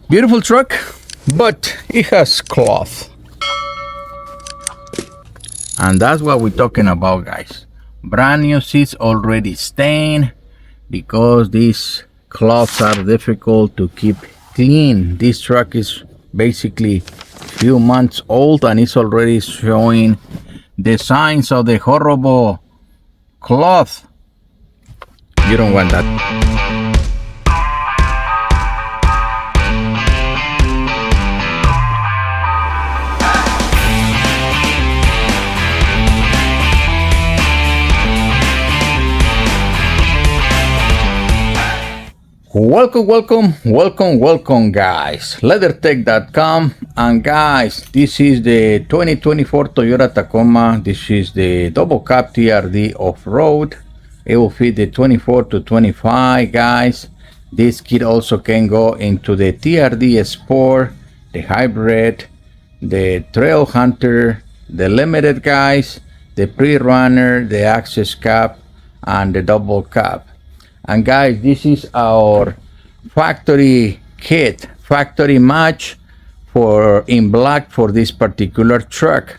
Beautiful truck, but it has cloth. And that's what we're talking about, guys. Brand new seats already stained because these cloths are difficult to keep clean. This truck is basically few months old and it's already showing the signs of the horrible cloth. You don't want that. Welcome guys, LeatherTeck.com. And guys, this is the 2024 Toyota Tacoma. This is the Double Cab TRD Off-Road. It will fit the 24 to 25, guys. This kit also can go into the TRD Sport, the Hybrid, the Trail Hunter, the Limited, guys, the Pre-Runner, the Access Cab, and the Double Cab. And guys, this is our factory kit, factory match for in black for this particular truck.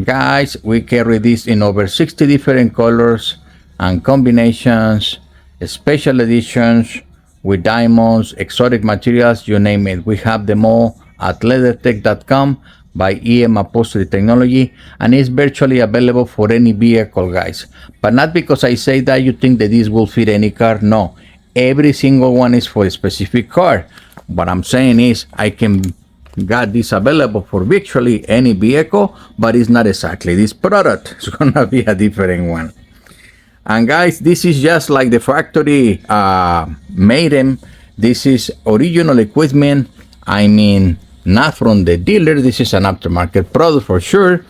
Guys, we carry this in over 60 different colors and combinations, special editions with diamonds, exotic materials, you name it. We have them all at LeatherTeck.com by Upholstery Technology, and it's virtually available for any vehicle, guys. But not because I say that you think that this will fit any car. No, every single one is for a specific car. What I'm saying is I can got this available for virtually any vehicle, but it's not exactly this product. It's gonna be a different one. And guys, this is just like the factory made them. This is original equipment. I mean, not from the dealer. This is an aftermarket product for sure.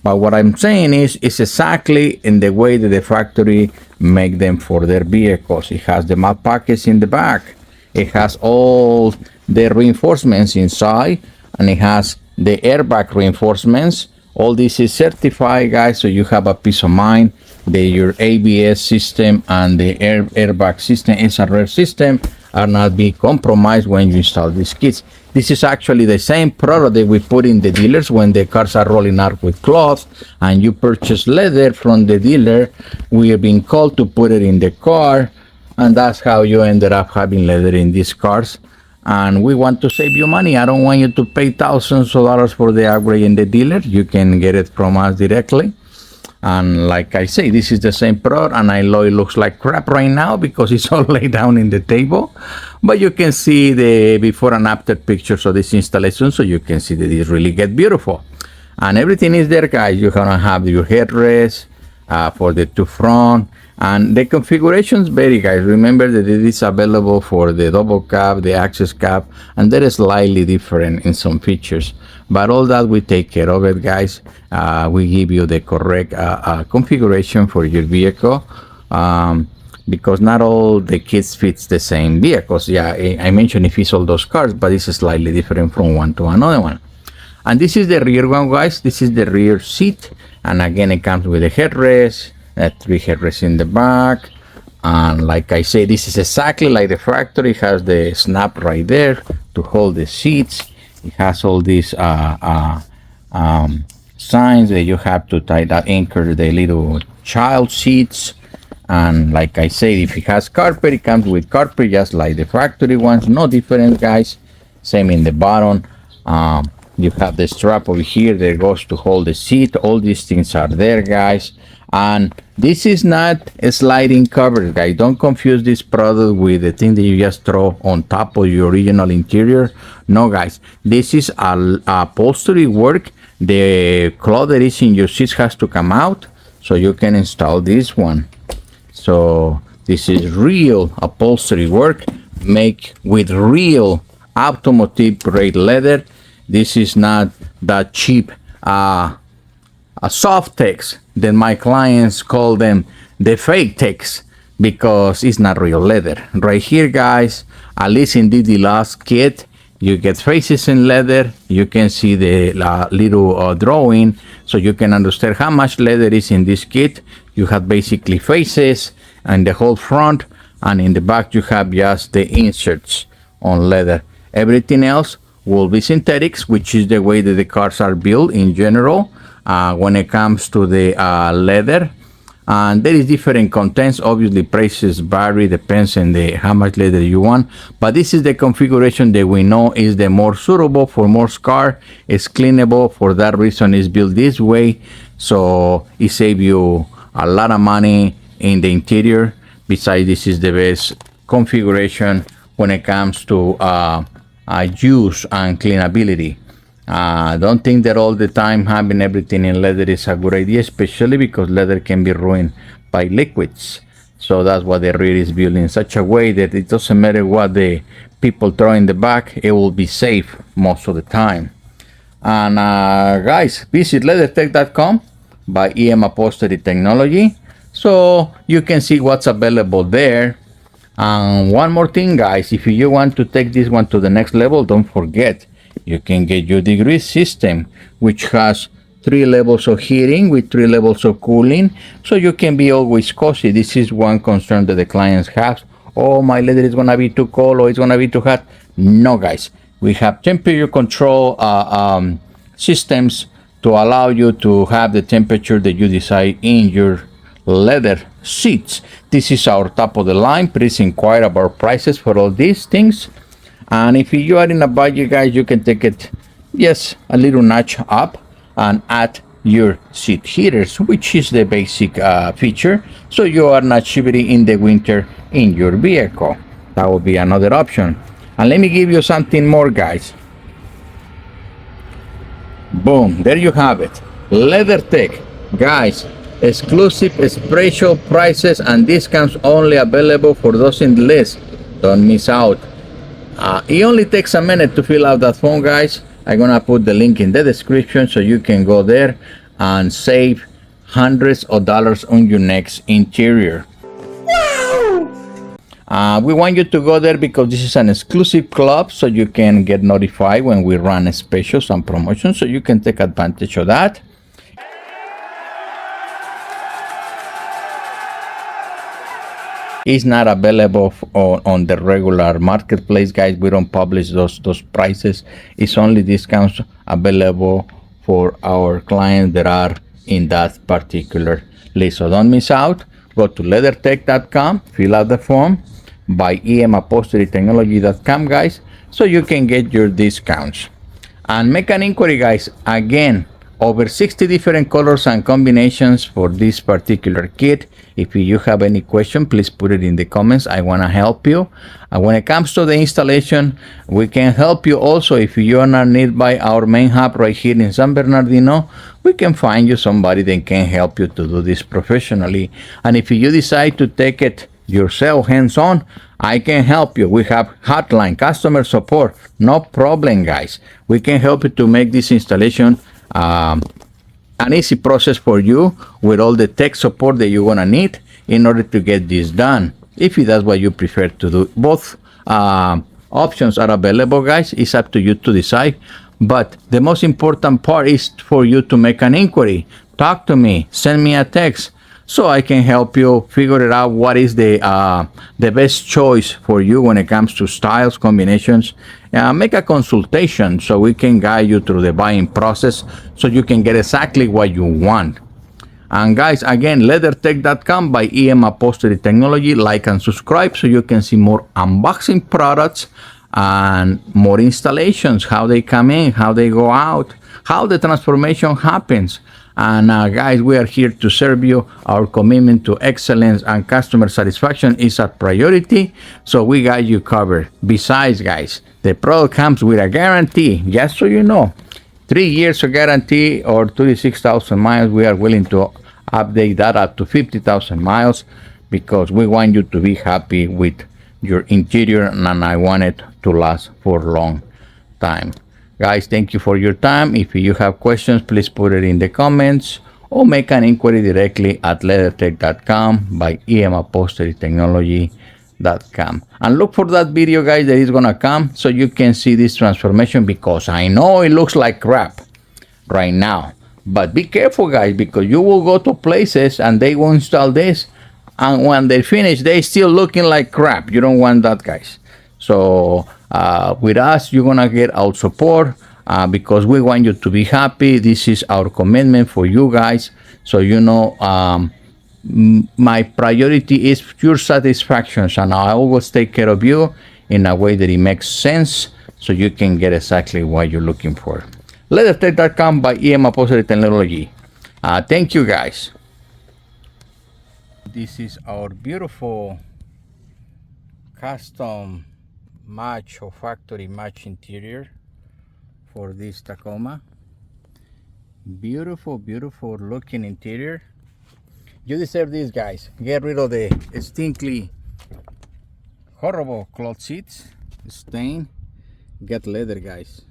But what I'm saying is, it's exactly in the way that the factory make them for their vehicles. It has the mud pockets in the back. It has all the reinforcements inside, and it has the airbag reinforcements. All this is certified, guys, so you have a peace of mind that your ABS system and the airbag system, SRR system, are not be compromised when you install these kits. This is actually the same product that we put in the dealers when the cars are rolling out with cloth and you purchase leather from the dealer. We have been called to put it in the car, and that's how you ended up having leather in these cars. And we want to save you money. I don't want you to pay thousands of dollars for the upgrade in the dealer. You can get it from us directly. And like I say, this is the same product, and I know it looks like crap right now because it's all laid down in the table. But you can see the before and after pictures of this installation, so you can see that it really gets beautiful. And everything is there, guys. You're gonna have your headrest for the two front, and the configurations vary, guys. Remember that it is available for the double cab, the access cab, and they're slightly different in some features. But all that we take care of it, guys. We give you the correct configuration for your vehicle, because not all the kits fits the same vehicles. Yeah, I mentioned it fits all those cars, but it's slightly different from one to another one. And this is the rear one, guys. This is the rear seat, and again, it comes with a headrest, 3 headrests in the back. And like I say, this is exactly like the factory. It has the snap right there to hold the seats. It has all these signs that you have to tie that anchor the little child seats. And like I said, if it has carpet, it comes with carpet just like the factory ones. No difference, guys. Same in the bottom. You have the strap over here that goes to hold the seat. All these things are there, guys. And this is not a sliding cover, guys. Don't confuse this product with the thing that you just throw on top of your original interior. No, guys, this is upholstery work. The cloth that is in your seats has to come out, so you can install this one. So this is real upholstery work, made with real automotive grade leather. This is not that cheap soft text that my clients call them, the fake text, because it's not real leather. Right here, guys, at least in the last kit, you get faces in leather. You can see the little drawing, so you can understand how much leather is in this kit. You have basically faces and the whole front, and in the back you have just the inserts on leather. Everything else will be synthetics, which is the way that the cars are built in general. When it comes to the leather, and there is different contents. Obviously prices vary, depends on the how much leather you want, but this is the configuration that we know is the more suitable for most car. It's cleanable, for that reason it's built this way, so it saves you a lot of money in the interior. Besides, this is the best configuration when it comes to use and cleanability. Don't think that all the time having everything in leather is a good idea, especially because leather can be ruined by liquids. So that's why the rear is built in such a way that it doesn't matter what the people throw in the back, it will be safe most of the time. And guys, visit LeatherTeck.com by EM Upholstery Technology, so you can see what's available there. And one more thing, guys, if you want to take this one to the next level, don't forget you can get your degree system, which has 3 levels of heating with 3 levels of cooling, so you can be always cozy. This is one concern that the clients have. Oh, my leather is gonna be too cold or it's gonna be too hot. No, guys, we have temperature control systems to allow you to have the temperature that you decide in your leather seats. This is our top of the line. Please inquire about prices for all these things. And if you are in a budget, guys, you can take it, yes, a little notch up and add your seat heaters, which is the basic feature, so you are not shivering in the winter in your vehicle. That would be another option. And let me give you something more, guys. Boom, there you have it. LeatherTeck, guys, exclusive special prices and discounts only available for those in the list. Don't miss out. It only takes a minute to fill out that form, guys. I'm gonna put the link in the description so you can go there and save hundreds of dollars on your next interior. We want you to go there because this is an exclusive club, so you can get notified when we run specials and promotions, so you can take advantage of that. It's not available on the regular marketplace, guys. We don't publish those prices. It's only discounts available for our clients that are in that particular list. So don't miss out. Go to LeatherTeck.com, fill out the form, by emupholsterytechnology.com, guys, so you can get your discounts. And make an inquiry, guys. Again, over 60 different colors and combinations for this particular kit. If you have any question, please put it in the comments. I want to help you. And when it comes to the installation, we can help you also. If you are not nearby our main hub right here in San Bernardino, we can find you somebody that can help you to do this professionally. And if you decide to take it yourself hands-on, I can help you. We have hotline customer support. No problem, guys. We can help you to make this installation an easy process for you, with all the tech support that you're gonna need in order to get this done. If that's what you prefer to do, both options are available, guys. It's up to you to decide, but the most important part is for you to make an inquiry. Talk to me, send me a text, so I can help you figure it out what is the best choice for you when it comes to styles, combinations. Make a consultation so we can guide you through the buying process so you can get exactly what you want. And guys, again, LeatherTeck.com by EM Upholstery Technology. Like and subscribe so you can see more unboxing products and more installations, how they come in, how they go out, how the transformation happens. And guys, we are here to serve you. Our commitment to excellence and customer satisfaction is a priority, so we got you covered. Besides, guys, the product comes with a guarantee, just so you know. 3 years of guarantee or 36,000 miles. We are willing to update that up to 50,000 miles because we want you to be happy with your interior, and I want it to last for a long time. Guys, thank you for your time. If you have questions, please put it in the comments or make an inquiry directly at LeatherTeck.com by emupholsterytechnology.com. And look for that video, guys, that is gonna come so you can see this transformation, because I know it looks like crap right now. But be careful, guys, because you will go to places and they will install this, and when they finish, they still looking like crap. You don't want that, guys. So with us, you're gonna get our support because we want you to be happy. This is our commitment for you guys. So my priority is your satisfaction, and I always take care of you in a way that it makes sense, so you can get exactly what you're looking for. LeatherTeck.com by EM Upholstery Technology. Thank you, guys. This is our beautiful custom match or factory match interior for this Tacoma. Beautiful, beautiful looking interior. You deserve this, guys. Get rid of the stinkly, horrible cloth seats, stain. Get leather, guys.